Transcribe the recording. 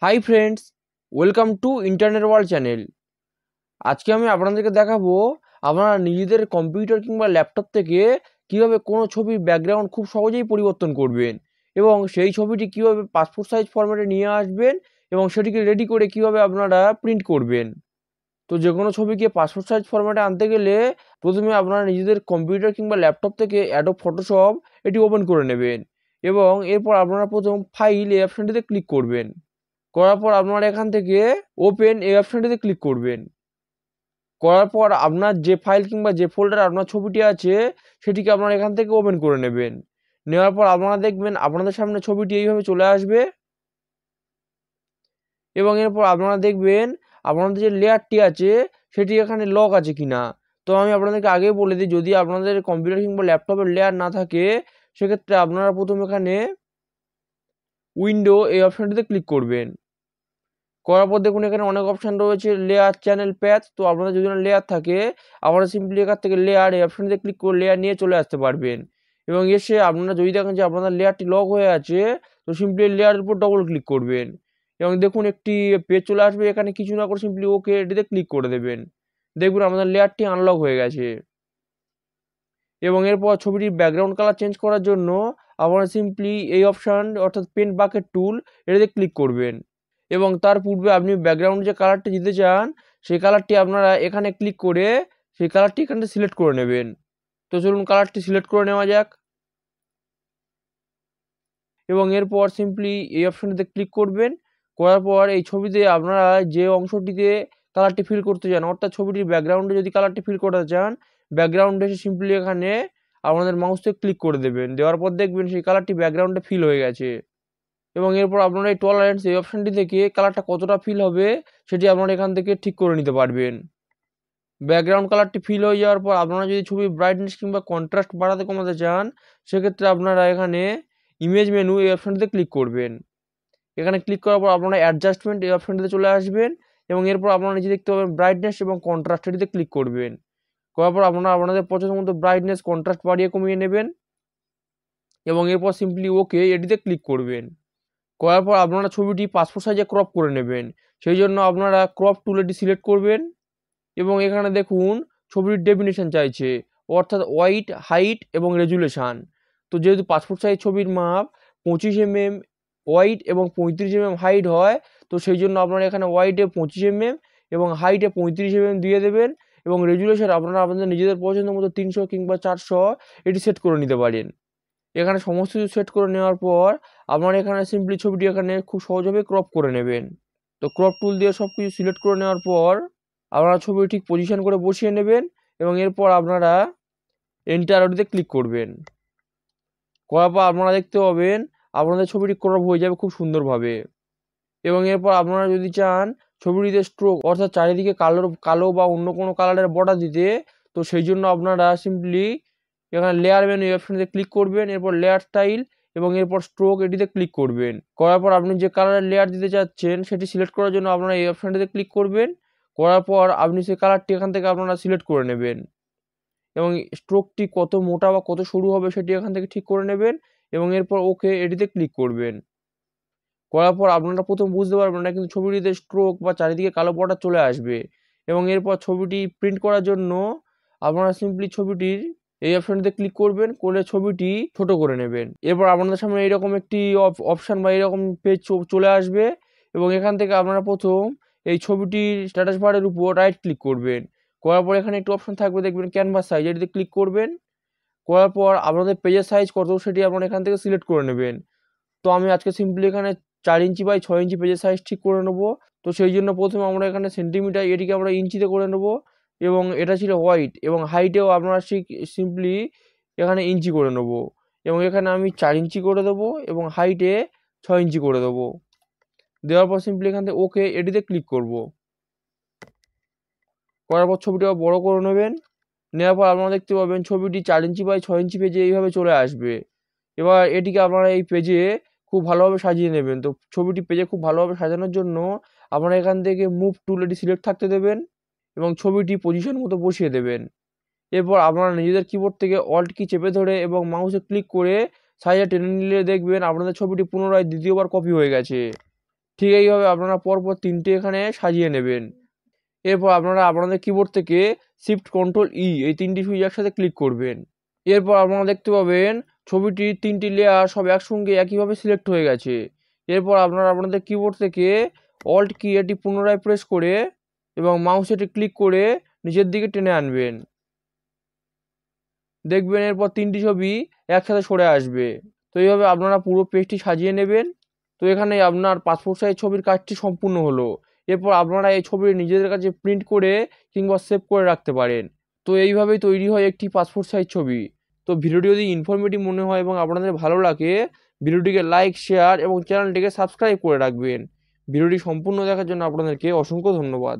Hi friends, welcome to internet world channel. আজকে আমি আপনাদেরকে দেখাবো আপনারা নিজেদের কম্পিউটার কিংবা ল্যাপটপ থেকে কিভাবে কোনো ছবির ব্যাকগ্রাউন্ড খুব সহজেই পরিবর্তন করবেন এবং সেই ছবিটি কিভাবে পাসপোর্ট সাইজ ফরম্যাটে নিয়ে আসবেন এবং সেটিকে রেডি করে কিভাবে আপনারা প্রিন্ট করবেন। তো যে কোনো ছবিকে পাসপোর্ট সাইজ ফরম্যাটে আনতে গেলে প্রথমে আপনারা নিজেদের কম্পিউটার কিংবা ল্যাপটপ থেকে অ্যাডোব ফটোশপ এটি ওপেন করে নেবেন এবং এরপর আপনারা প্রথম ফাইল এই অপশনটিতে ক্লিক করবেন। করার পর আপনারা এখান থেকে ওপেন এই অপশনটিতে ক্লিক করবেন। করার পর আপনার যে ফাইল কিংবা যে ফোল্ডারে আপনার ছবিটি আছে সেটিকে আপনারা এখান থেকে ওপেন করে নেবেন। নেওয়ার পর আপনারা দেখবেন আপনাদের সামনে ছবিটি এইভাবে চলে আসবে এবং এরপর আপনারা দেখবেন আপনাদের যে লেয়ারটি আছে সেটি এখানে লক আছে কিনা। তো আমি আপনাদেরকে আগেই বলে দিই, যদি আপনাদের কম্পিউটার কিংবা ল্যাপটপের লেয়ার না থাকে সেক্ষেত্রে আপনারা প্রথম এখানে উইন্ডো এই অপশনটিতে ক্লিক করবেন। করার পর দেখুন এখানে অনেক অপশন রয়েছে, লেয়ার, চ্যানেল, প্যাথ। তো আপনাদের যদি লেয়ার থাকে আপনারা সিম্পলি এখান থেকে লেয়ার এই অপশনটিতে ক্লিক করে লেয়ার নিয়ে চলে আসতে পারবেন এবং এসে আপনারা যদি দেখেন যে আপনাদের লেয়ারটি লক হয়ে আছে তো সিম্পলি লেয়ারের উপর ডবল ক্লিক করবেন এবং দেখুন একটি পেজ চলে আসবে। এখানে কিছু না করে সিম্পলি ওকে এটিতে ক্লিক করে দেবেন। দেখবেন আমাদের লেয়ারটি আনলক হয়ে গেছে এবং এরপর ছবিটির ব্যাকগ্রাউন্ড কালার চেঞ্জ করার জন্য আপনারা সিম্পলি এই অপশন অর্থাৎ পেন্ট বাকেট টুল এটাতে ক্লিক করবেন এবং তার পূর্বে আপনি ব্যাকগ্রাউন্ড যে কালারটি দিতে চান সেই কালারটি আপনারা এখানে ক্লিক করে সেই কালারটি এখানে সিলেক্ট করে নেবেন। তো চলুন কালারটি সিলেক্ট করে নেওয়া যাক এবং এরপর সিম্পলি এই অপশনটিতে ক্লিক করবেন। করার পর এই ছবিতে আপনারা যে অংশটিতে কালারটি ফিল করতে চান অর্থাৎ ছবিটির ব্যাকগ্রাউন্ডে যদি কালারটি ফিল করতে চান ব্যাকগ্রাউন্ডে এসে সিম্পলি এখানে আপনাদের মাউস থেকে ক্লিক করে দেবেন। দেওয়ার পর দেখবেন সেই কালারটি ব্যাকগ্রাউন্ডে ফিল হয়ে গেছে এবং এরপর আপনারা এই টলারেন্স এই অপশনটি থেকে কালারটা কতটা ফিল হবে সেটি আপনারা এখান থেকে ঠিক করে নিতে পারবেন। ব্যাকগ্রাউন্ড কালারটি ফিল হয়ে যাওয়ার পর আপনারা যদি ছবির ব্রাইটনেস কিংবা কন্ট্রাস্ট বাড়াতে কমাতে চান সেক্ষেত্রে আপনারা এখানে ইমেজ মেনু এই অপশনটিতে ক্লিক করবেন। এখানে ক্লিক করার পর আপনারা অ্যাডজাস্টমেন্ট এই অপশনটিতে চলে আসবেন এবং এরপর আপনারা নিজে দেখতে পাবেন ব্রাইটনেস এবং কন্ট্রাস্ট এটিতে ক্লিক করবেন। করার পর আপনারা আপনাদের পছন্দ মতো ব্রাইটনেস কন্ট্রাস্ট বাড়িয়ে কমিয়ে নেবেন এবং এরপর সিম্পলি ওকে এটিতে ক্লিক করবেন। করার পর আপনারা ছবিটি পাসপোর্ট সাইজে ক্রপ করে নেবেন। সেই জন্য আপনারা ক্রপ টুল এটি সিলেক্ট করবেন এবং এখানে দেখুন ছবির ডেফিনেশন চাইছে অর্থাৎ ওয়াইড, হাইট এবং রেজুলেশন। তো যেহেতু পাসপোর্ট সাইজ ছবির মাপ 25 mm ওয়াইড এবং 35 mm হাইট হয়, তো সেই জন্য আপনারা এখানে ওয়াইডে 25 mm এবং হাইটে 35 mm দিয়ে দেবেন এবং রেজুলেশন আপনারা আপনাদের নিজেদের পছন্দ মতো 300 কিংবা 400 এটি সেট করে নিতে পারেন। এখানে সমস্ত কিছু সেট করে নেওয়ার পর আপনারা এখানে সিম্পলি ছবিটি এখানে খুব সহজভাবে ক্রপ করে নেবেন। তো ক্রপ টুল দিয়ে সব কিছু সিলেক্ট করে নেওয়ার পর আপনারা ছবি ঠিক পজিশন করে বসিয়ে নেবেন এবং এরপর আপনারা এন্টার ওটিতে ক্লিক করবেন। করার পর আপনারা দেখতে পাবেন আপনাদের ছবিটি ক্রপ হয়ে যাবে খুব সুন্দরভাবে এবং এরপর আপনারা যদি চান ছবিটিতে স্ট্রোক অর্থাৎ চারিদিকে কালো বা অন্য কোনো কালারের বর্ডার দিতে, তো সেই জন্য আপনারা সিম্পলি এখানে লেয়ার মেনু এই অপশনটিতে ক্লিক করবেন, এরপর লেয়ার স্টাইল এবং এরপর স্ট্রোক এটিতে ক্লিক করবেন। করার পর আপনি যে কালারের লেয়ার দিতে চাচ্ছেন সেটি সিলেক্ট করার জন্য আপনারা এই অপশনটিতে ক্লিক করবেন। করার পর আপনি সেই কালারটি এখান থেকে আপনারা সিলেক্ট করে নেবেন এবং স্ট্রোকটি কত মোটা বা কত সরু হবে সেটি এখান থেকে ঠিক করে নেবেন এবং এরপর ওকে এটিতে ক্লিক করবেন। করার পর আপনারা প্রথম বুঝতে পারবেন না কিন্তু ছবিটিতে স্ট্রোক বা চারিদিকে কালো বর্ডার চলে আসবে এবং এরপর ছবিটি প্রিন্ট করার জন্য আপনারা সিম্পলি ছবিটির এই অপশনটিতে ক্লিক করবেন, করে ছবিটি ছোট করে নেবেন। এরপর আপনাদের সামনে এরকম একটি অপশন বা এরকম পেজ চলে আসবে এবং এখান থেকে আপনারা প্রথম এই ছবিটির স্ট্যাটাস বারের উপর রাইট ক্লিক করবেন। করার পর এখানে একটি অপশন থাকবে দেখবেন ক্যানভাস সাইজ, এটিতে ক্লিক করবেন। করার পর আপনাদের পেজের সাইজ কত সেটি আপনারা এখান থেকে সিলেক্ট করে নেবেন। তো আমি আজকে সিম্পলি এখানে 4 ইঞ্চি বাই 6 ইঞ্চি পেজের সাইজ ঠিক করে নেবো। তো সেই জন্য প্রথমে আমরা এখানে সেন্টিমিটার এটিকে আমরা ইঞ্চিতে করে নেব এবং এটা ছিল হোয়াইট এবং হাইটেও আপনারা সিম্পলি এখানে ইঞ্চি করে নেব এবং এখানে আমি 4 ইঞ্চি করে দেবো এবং হাইটে 6 ইঞ্চি করে দেবো। দেওয়ার পর সিম্পলি এখান থেকে ওকে এটিতে ক্লিক করব। করার পর ছবিটা বড় করে নেবেন। নেওয়ার পর আপনারা দেখতে পাবেন ছবিটি 4 ইঞ্চি বাই 6 ইঞ্চি পেজে এইভাবে চলে আসবে। এবার এটিকে আপনারা এই পেজে খুব ভালোভাবে সাজিয়ে নেবেন। তো ছবিটি পেজে খুব ভালোভাবে সাজানোর জন্য আপনারা এখান থেকে মুভ টুল এটি সিলেক্ট থাকতে দেবেন এবং ছবিটি পজিশন মতো বসিয়ে দেবেন। এরপর আপনারা নিজেদের কিবোর্ড থেকে অল্ট কি চেপে ধরে এবং মাউসে ক্লিক করে সাইজে টেনে নিলে দেখবেন আপনাদের ছবিটি পুনরায় দ্বিতীয়বার কপি হয়ে গেছে। ঠিক এইভাবে আপনারা পরপর 3টে এখানে সাজিয়ে নেবেন। এরপর আপনারা আপনাদের কিবোর্ড থেকে শিফট কন্ট্রোল ই এই 3টি সুইচ একসাথে ক্লিক করবেন। এরপর আপনারা দেখতে পাবেন ছবিটির 3টি লেয়ার সব একসঙ্গে একইভাবে সিলেক্ট হয়ে গেছে। এরপর আপনারা আপনাদের কিবোর্ড থেকে অল্ট কি এটি পুনরায় প্রেস করে এবং মাউস এটি ক্লিক করে নিচের দিকে টেনে আনবেন। দেখবেন এরপর 3টি ছবি একসাথে সরে আসবে। তো এইভাবে আপনারা পুরো পেজটি সাজিয়ে নেবেন। তো এখানে আপনার পাসপোর্ট সাইজ ছবির কাজটি সম্পূর্ণ হলো। এরপর আপনারা এই ছবি নিজেদের কাছে প্রিন্ট করে কিংবা সেভ করে রাখতে পারেন। তো এইভাবেই তৈরি হয় একটি পাসপোর্ট সাইজ ছবি। তো ভিডিওটি যদি ইনফরমেটিভ মনে হয় এবং আপনাদের ভালো লাগে, ভিডিওটিকে লাইক, শেয়ার এবং চ্যানেলটিকে সাবস্ক্রাইব করে রাখবেন। ভিডিওটি সম্পূর্ণ দেখার জন্য আপনাদেরকে অসংখ্য ধন্যবাদ।